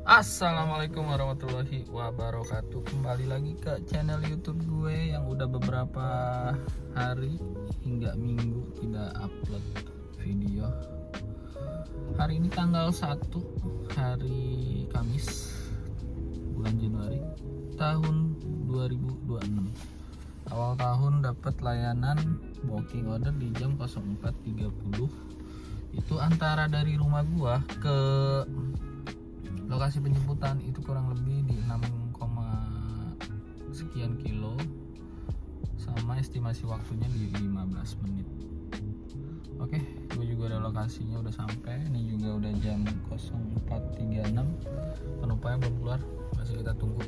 Assalamualaikum warahmatullahi wabarakatuh. Kembali lagi ke channel YouTube gue yang udah beberapa hari hingga minggu tidak upload video. Hari ini tanggal 1 hari Kamis bulan Januari tahun 2026. Awal tahun dapat layanan booking order di jam 04.30. Itu antara dari rumah gua ke lokasi penjemputan itu kurang lebih di 6, sekian kilo, sama estimasi waktunya di 15 menit. Oke, gue juga ada lokasinya, udah sampai. Ini juga udah jam 04.36. Penumpangnya belum keluar, masih kita tunggu.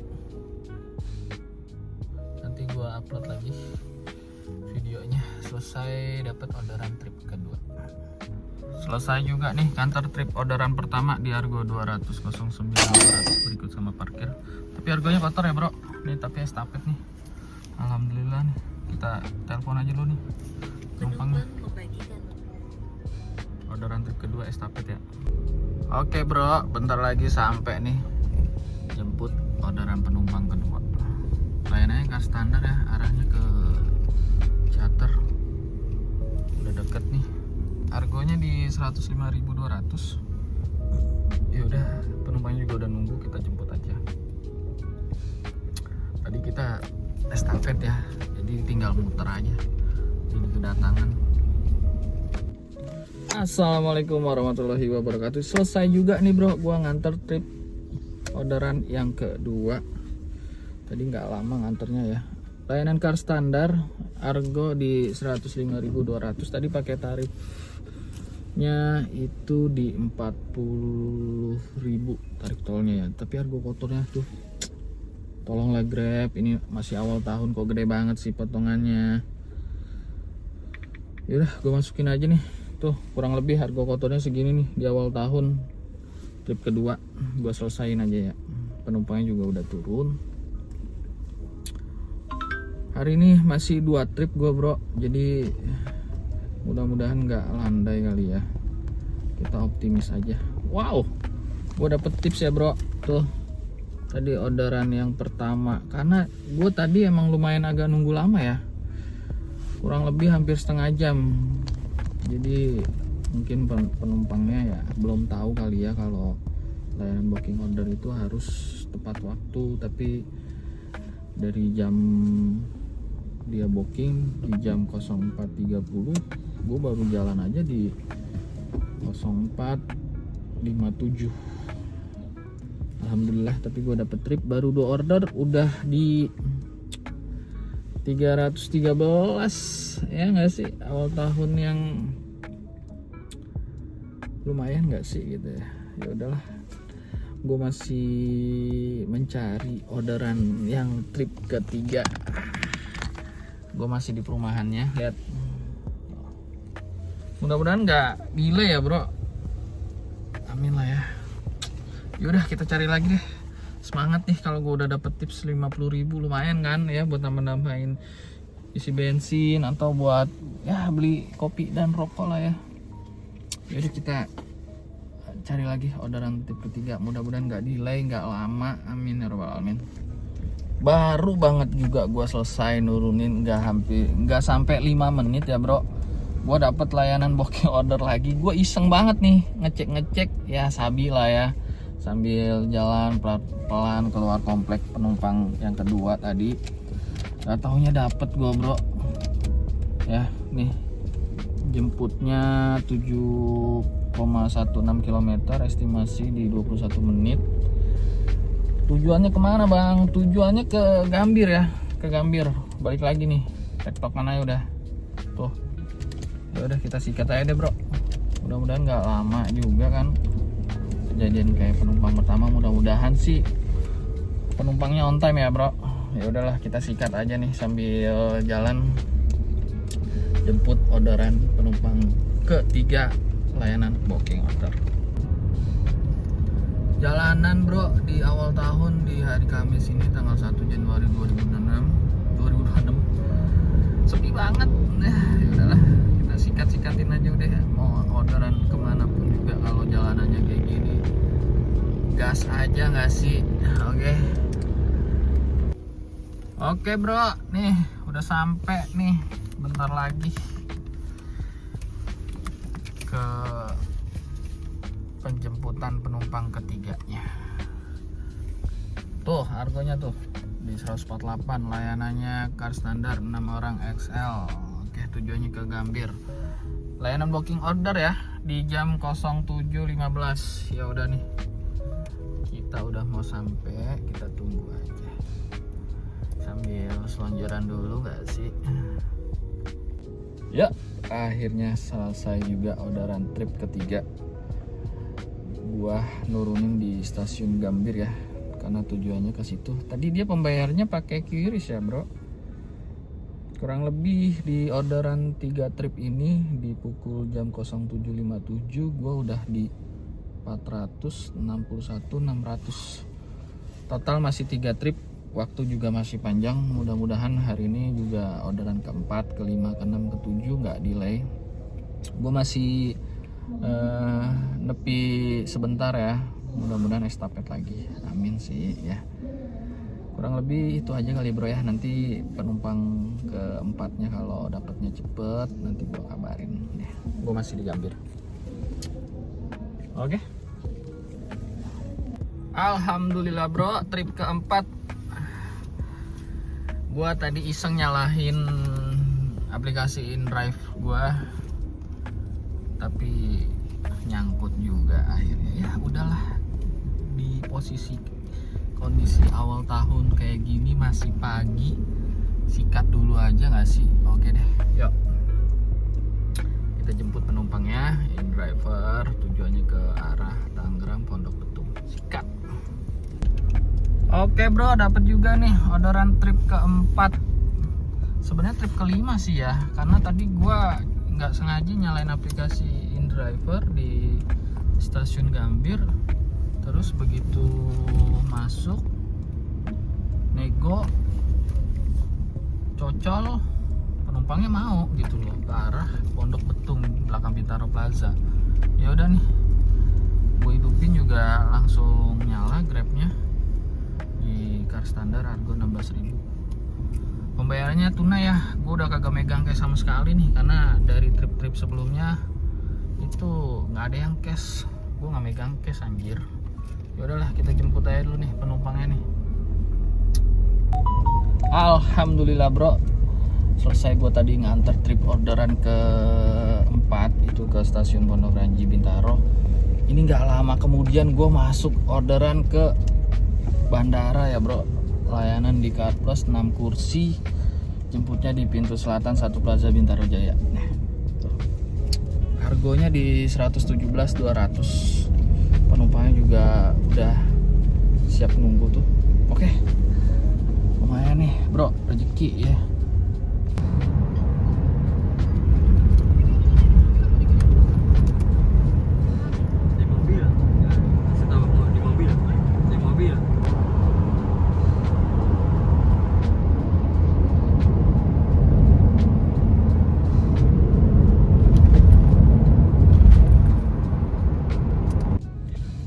Nanti gue upload lagi videonya selesai dapat orderan trip kedua. Selesai juga nih kantor trip orderan pertama di Argo 200 09 200 berikut sama parkir. Tapi harganya kotor ya bro. Nih tapi estafet nih. Alhamdulillah nih. Kita telepon aja dulu nih penumpangnya. Orderan trip kedua estafet ya. Oke bro, bentar lagi sampai nih. Jemput orderan penumpang kedua. Layanannya car standar ya, arahnya ke Ciater. Udah deket nih. Harganya di 105.200. Ya udah, penumpangnya juga udah nunggu, kita jemput aja. Tadi kita estafet ya, jadi tinggal muter aja. Ini kedatangan. Assalamualaikum warahmatullahi wabarakatuh. Selesai juga nih bro, gua nganter trip orderan yang kedua. Tadi nggak lama nganternya ya. Layanan car standar, Argo di 105.200. Tadi pakai tarifnya itu di 40.000 tarif tolnya ya. Tapi Argo kotornya tuh. Tolonglah Grab, ini masih awal tahun kok gede banget sih potongannya. Yaudah, gue masukin aja nih. Tuh, kurang lebih harga kotornya segini nih di awal tahun. Trip kedua, gue selesain aja ya. Penumpangnya juga udah turun. Hari ini masih 2 trip gue bro, jadi mudah-mudahan nggak landai kali ya. Kita optimis aja. Wow, gue dapet tips ya bro. Tuh, tadi orderan yang pertama. Karena gue tadi emang lumayan agak nunggu lama ya. Kurang lebih hampir setengah jam. Jadi mungkin penumpangnya ya belum tahu kali ya kalau layanan booking order itu harus tepat waktu. Tapi dari jam dia booking di jam 04.30, gue baru jalan aja di 04.57. Alhamdulillah, tapi gue dapet trip baru 2 order udah di 313 ya nggak sih, awal tahun yang lumayan nggak sih gitu ya. Ya udahlah, gue masih mencari orderan yang trip ketiga. Gue masih di perumahannya, lihat. Mudah-mudahan nggak delay ya bro. Amin lah ya. Yaudah kita cari lagi deh. Semangat nih kalau gue udah dapet tips 50.000 lumayan kan ya buat nambah-nambahin isi bensin atau buat ya beli kopi dan rokok lah ya. Yaudah kita cari lagi orderan tip ketiga. Mudah-mudahan nggak delay, nggak lama. Amin ya rabbal alamin. Baru banget juga gue selesai nurunin, nggak sampai 5 menit ya bro. Gue dapet layanan booking order lagi. Gue iseng banget nih ngecek ya, sabi lah ya, sambil jalan pelan-pelan keluar komplek penumpang yang kedua tadi. Gak taunya dapet gue bro ya. Nih jemputnya 7,16 km, estimasi di 21 menit. Tujuannya kemana bang? Tujuannya ke Gambir ya, ke Gambir. Balik lagi nih, tektok mana ya udah. Tuh, ya udah kita sikat aja deh bro. Mudah-mudahan nggak lama juga kan kejadian kayak penumpang pertama. Mudah-mudahan sih penumpangnya on time ya bro. Ya udahlah kita sikat aja nih sambil jalan jemput orderan penumpang ketiga layanan booking order. Jalanan bro di awal tahun di hari Kamis ini tanggal 1 Januari 2026 sepi banget. Nah, ya udahlah kita sikat-sikatin aja udah ya. Mau orderan kemana pun juga kalau jalanannya kayak gini gas aja nggak sih? Oke bro, nih udah sampai nih, bentar lagi ke penjemputan penumpang ketiganya. Tuh harganya tuh di 148, layanannya car standar 6 orang XL. Oke, tujuannya ke Gambir. Layanan booking order ya di jam 07.15. Ya udah nih, kita udah mau sampai, kita tunggu aja sambil selonjoran dulu gak sih. Ya, akhirnya selesai juga orderan trip ketiga. Gua nurunin di stasiun Gambir ya, karena tujuannya ke situ. Tadi dia pembayarnya pakai QRIS ya bro. Kurang lebih di orderan 3 trip ini di pukul jam 07.57 gua udah di 461.600. Total masih 3 trip. Waktu juga masih panjang, mudah-mudahan hari ini juga orderan keempat, kelima, keenam, ketujuh nggak delay. Gue masih nepi sebentar ya, mudah-mudahan estafet lagi, amin sih ya. Kurang lebih itu aja kali bro ya. Nanti penumpang keempatnya kalau dapatnya cepet nanti gue kabarin ya. Gue masih di Gambir. Oke. Alhamdulillah bro, trip keempat. Gua tadi iseng nyalahin aplikasi InDrive gua, tapi nyangkut juga akhirnya. Ya udahlah, di posisi kondisi awal tahun kayak gini masih pagi, sikat dulu aja nggak sih? Oke deh, yuk kita jemput penumpangnya. InDriver tujuannya ke arah Tangerang Pondok Betung, sikat. Oke bro, dapat juga nih orderan trip keempat. Sebenarnya trip kelima sih ya, karena tadi gua nggak sengaja nyalain aplikasi InDriver di stasiun Gambir. Terus begitu masuk, nego, cocol, penumpangnya mau gitu loh ke arah Pondok Betung belakang Bintaro Plaza. Ya udah nih, gue hidupin juga langsung nyala Grabnya. Di car standar harga 16.000. Pembayarannya tunai ya, gue udah kagak megang cash sama sekali nih, karena dari trip-trip sebelumnya itu nggak ada yang cash, gue nggak megang cash anjir. Ya udahlah, kita jemput aja dulu nih penumpangnya nih. Alhamdulillah bro, selesai gue tadi nganter trip orderan keempat itu ke stasiun Pondok Ranji Bintaro. Ini nggak lama kemudian gue masuk orderan ke bandara ya bro. Layanan di Car Plus 6 kursi, jemputnya di pintu selatan 1 Plaza Bintaro Jaya. Nah, tuh. Harganya di 117.200. Penumpangnya juga udah siap nunggu tuh. Oke, lumayan nih bro, rezeki ya.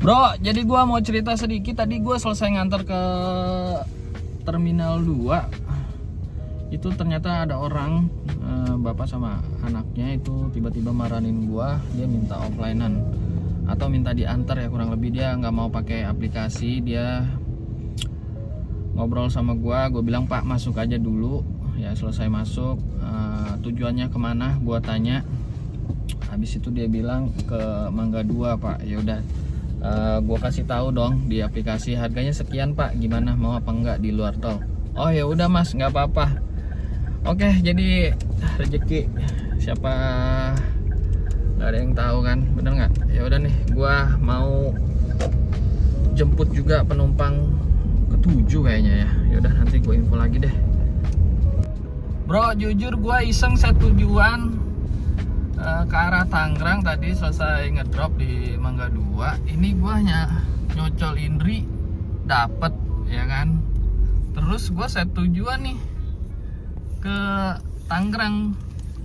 Bro, jadi gua mau cerita sedikit. Tadi gua selesai nganter ke Terminal 2. Itu ternyata ada orang, bapak sama anaknya itu tiba-tiba marahin gua. Dia minta offline-an atau minta diantar ya, kurang lebih. Dia nggak mau pakai aplikasi. Dia ngobrol sama gua bilang pak masuk aja dulu ya. Selesai masuk, tujuannya kemana gua tanya. Habis itu dia bilang ke Mangga 2 pak. Ya udah, gue kasih tahu dong di aplikasi harganya sekian pak, gimana mau apa enggak di luar tol. Oh ya udah mas, nggak apa-apa. Oke, jadi rezeki siapa nggak ada yang tahu kan, bener nggak? Ya udah nih, gue mau jemput juga penumpang ketujuh kayaknya ya. Ya udah, nanti gue info lagi deh. Bro, jujur gue iseng set tujuan ke arah Tangerang. Tadi selesai ngedrop di Mangga 2. Ini gua nyocol Indri dapet ya kan. Terus gua set tujuan nih ke Tangerang,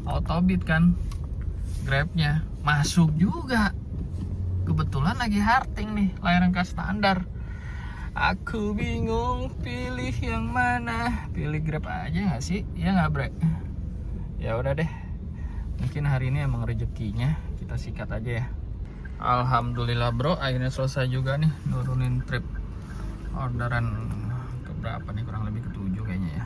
Autobit kan, Grabnya masuk juga. Kebetulan lagi harting nih, layanan kas standar. Aku bingung pilih yang mana. Pilih Grab aja nggak sih? Ya nggak bre? Ya udah deh. Mungkin hari ini emang rezekinya, kita sikat aja ya. Alhamdulillah bro, akhirnya selesai juga nih nurunin trip orderan ke berapa nih, kurang lebih ke 7 kayaknya ya.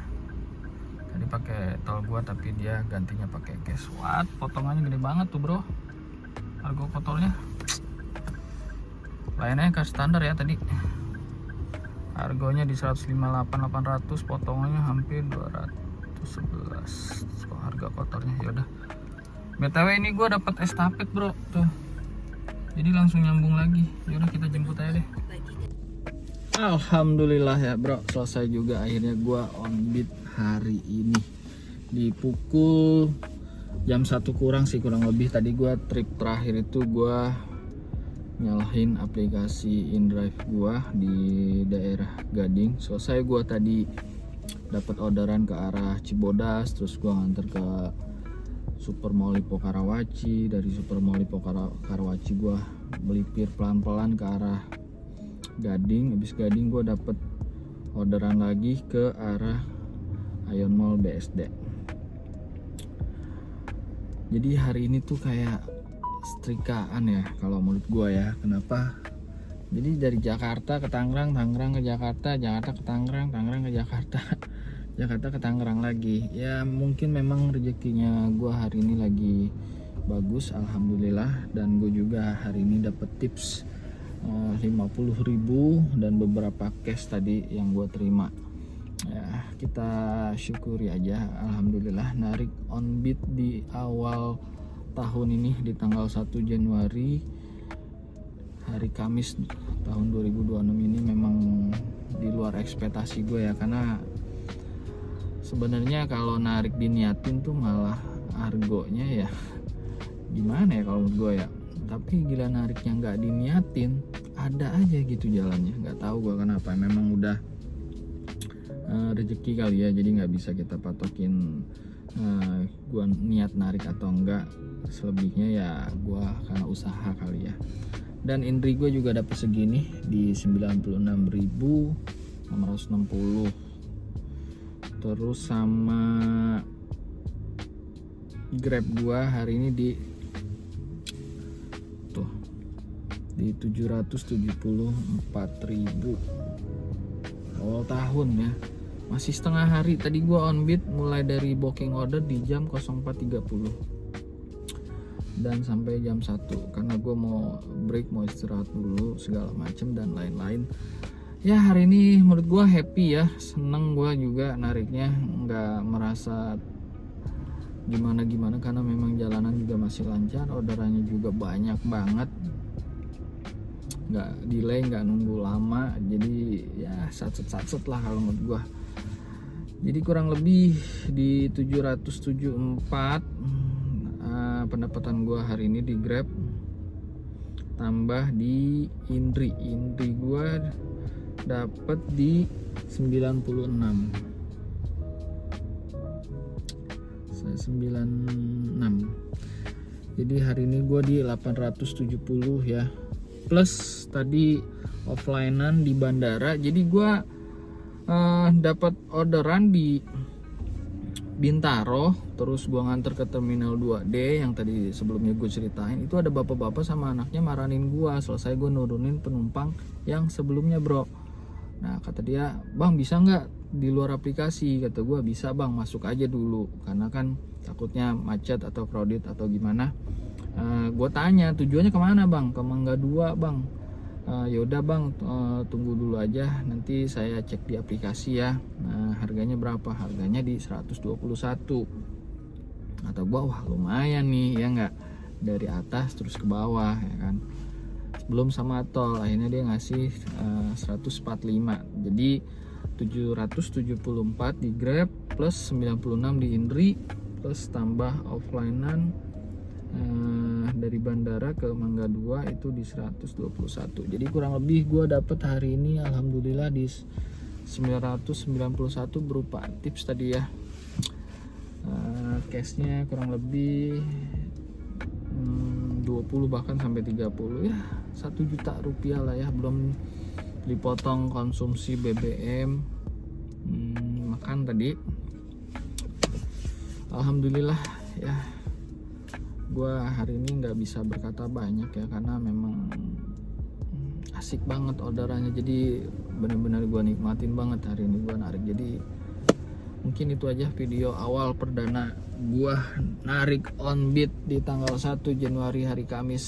Tadi pakai tol gua tapi dia gantinya pakai cash. What? Potongannya gede banget tuh bro. Harga kotornya. Lainnya kas standar ya tadi. Harganya di 158.800, potongannya hampir 211. Harga kotornya ya udah. BTW ini gue dapat estafet bro tuh. Jadi langsung nyambung lagi. Ya udah kita jemput aja deh. Alhamdulillah ya bro, selesai juga akhirnya gue on beat hari ini. Di pukul jam 1 kurang sih, kurang lebih. Tadi gue trip terakhir itu gue nyalahin aplikasi InDrive gua di daerah Gading. Selesai gua tadi dapat orderan ke arah Cibodas, terus gua nganter ke Super Mall Lippo Karawaci. Dari Super Mall Lippo Karawaci gua melipir pelan-pelan ke arah Gading. Habis Gading gua dapat orderan lagi ke arah Ion Mall BSD. Jadi hari ini tuh kayak setrikaan ya kalau menurut gua ya. Kenapa? Jadi dari Jakarta ke Tangerang, Tangerang ke Jakarta, Jakarta ke Tangerang, Tangerang ke Jakarta, Jakarta ke Tangerang lagi. Ya mungkin memang rezekinya gua hari ini lagi bagus, alhamdulillah. Dan gue juga hari ini dapet tips 50.000 dan beberapa cash tadi yang gua terima. Ya kita syukuri aja, alhamdulillah. Narik on beat di awal tahun ini di tanggal 1 Januari hari Kamis tahun 2026 ini memang di luar ekspektasi gue ya. Karena sebenarnya kalau narik diniatin tuh malah argonya ya gimana ya kalau menurut gue ya. Tapi gila nariknya nggak diniatin ada aja gitu jalannya. Nggak tahu gue kenapa, memang udah rezeki kali ya. Jadi nggak bisa kita patokin gue niat narik atau enggak. Selebihnya ya gue karena usaha kali ya. Dan indri gue juga dapet segini di 96.660. Terus sama Grab gue hari ini di 774.000 awal tahun ya. Masih setengah hari. Tadi gue on beat mulai dari booking order di jam 04.30 dan sampai jam 1 karena gue mau break, mau istirahat dulu segala macem dan lain-lain. Ya hari ini menurut gue happy ya, seneng gue juga nariknya, nggak merasa gimana-gimana karena memang jalanan juga masih lancar, orderannya juga banyak banget, nggak delay, nggak nunggu lama. Jadi ya satset lah kalau menurut gue. Jadi kurang lebih di 774 pendapatan gue hari ini di Grab, tambah di Indri gue dapet di 96. Jadi hari ini gue di 870 ya, plus tadi offlinean di bandara. Jadi gue dapat orderan di Bintaro, terus gua nganter ke terminal 2D yang tadi sebelumnya gue ceritain. Itu ada bapak-bapak sama anaknya maranin gua. Selesai gue nurunin penumpang yang sebelumnya bro. Nah kata dia, bang bisa nggak di luar aplikasi? Kata gua bisa bang, masuk aja dulu karena kan takutnya macet atau crowded atau gimana. Gue tanya tujuannya kemana bang? Ke Mangga 2 bang. Yaudah bang, tunggu dulu aja, nanti saya cek di aplikasi ya. Nah harganya berapa? Harganya di 121. Atau gua wah lumayan nih ya nggak, dari atas terus ke bawah ya kan, belum sama tol. Akhirnya dia ngasih 145. Jadi 774 di Grab plus 96 di Indri plus tambah offlinean dari bandara ke Mangga 2 itu di 121. Jadi kurang lebih gue dapet hari ini alhamdulillah di 991 berupa tips tadi ya. Cashnya kurang lebih 20 bahkan sampai 30 ya. 1 juta rupiah lah ya, belum dipotong konsumsi BBM, makan tadi. Alhamdulillah ya, gua hari ini nggak bisa berkata banyak ya, karena memang asik banget orderannya, jadi benar-benar gua nikmatin banget hari ini gua narik. Jadi mungkin itu aja video awal perdana gua narik Onbit di tanggal 1 Januari hari Kamis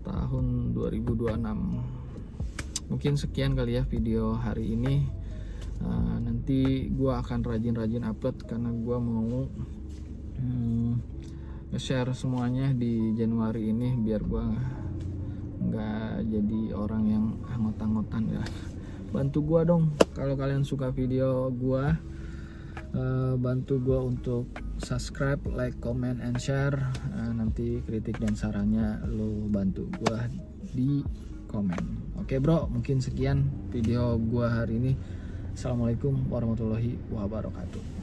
tahun 2026. Mungkin sekian kali ya video hari ini. Nanti gua akan rajin-rajin upload, karena gua mau nge-share semuanya di Januari ini, biar gua nggak jadi orang yang anggot-anggotan ya. Bantu gua dong kalau kalian suka video gua, bantu gua untuk subscribe, like, comment, and share. Nanti kritik dan sarannya lo bantu gua di komen. Oke bro, mungkin sekian video gua hari ini. Assalamualaikum warahmatullahi wabarakatuh.